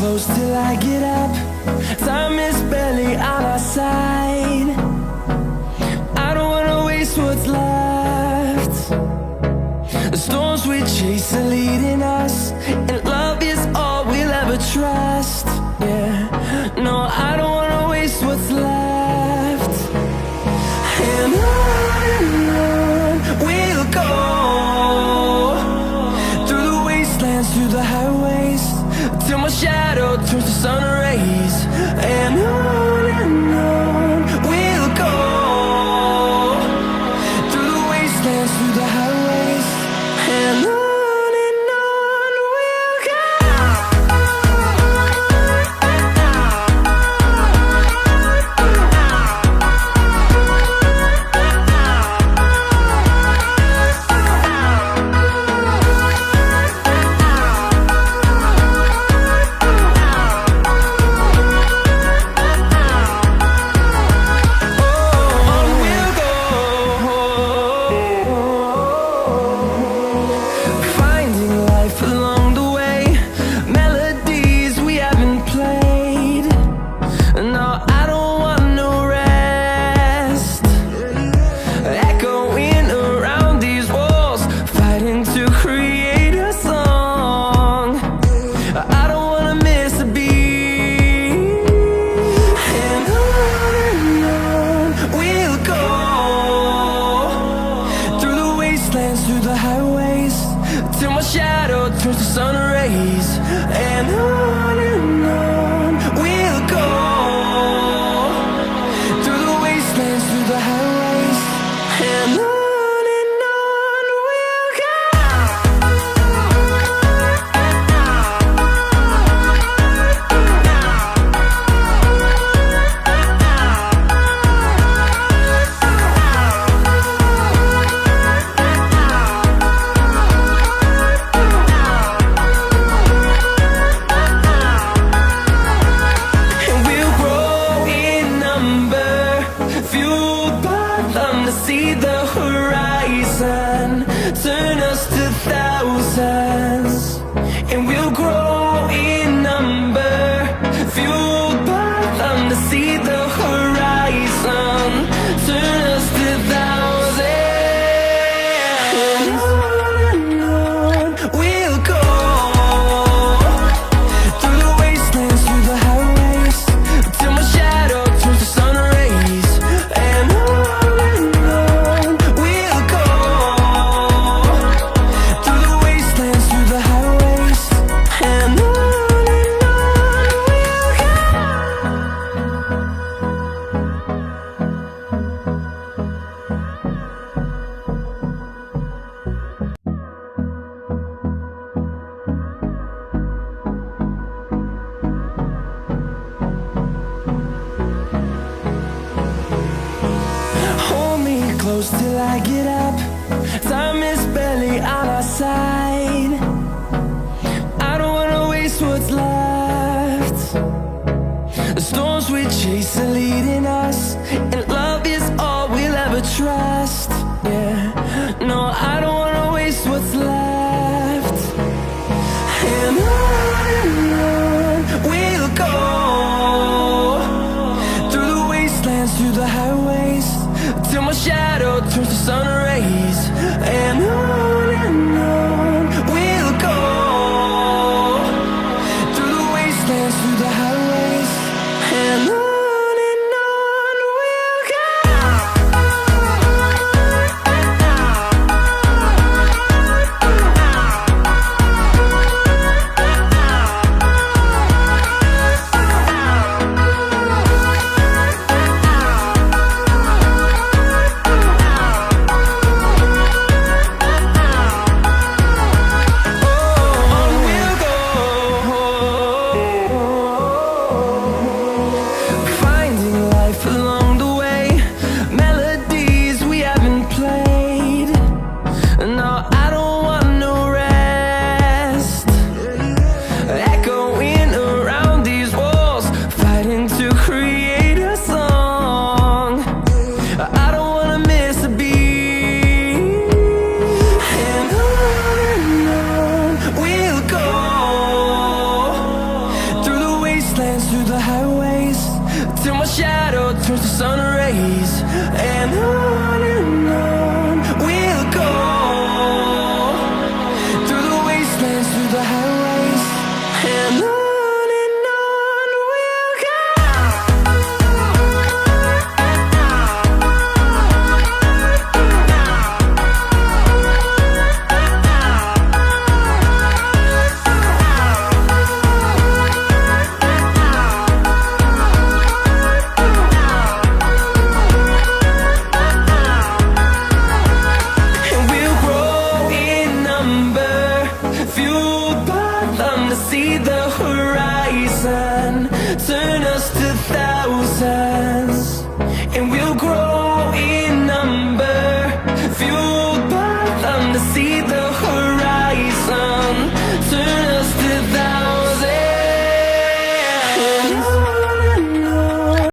close till I get up. Time is barely on our side. I don't wanna waste what's left. The storms we chase are leading us, and love is all we'll ever trust. Yeah, no, I don't wanna waste what's left. And on we'll go, through the wastelands, through the highways, till my shadow turns to sun rays. And on we'll go, through the wastelands, through the highways, and on we'll go. Through the highways, till my shadow turns to sun rays. And on we'll go, through the wastelands, through the highways, and on we'll go. See the horizon turn us to thousands, and we'll grow in number, fueled by them to see the horizon turn us to thousands. And on we'll go, through the wastelands, through the highways, till my shadow turns to sun rays. And close till I get up. Time is barely on our side. I don't wanna waste what's left. The storms we chase are leading us, and love is all we'll ever trust. Yeah, no, I don't wanna waste what's left. And on we'll go, through the wastelands, through the highways, till my shadow turns to sun rays. And on we'll go, through the wastelands, through the highways, and on we'll go. till my shadow turns to sun rays. And on we'll go, through the wastelands, through the highways, and on we'll go. See the horizon turn us to thousands, and we'll grow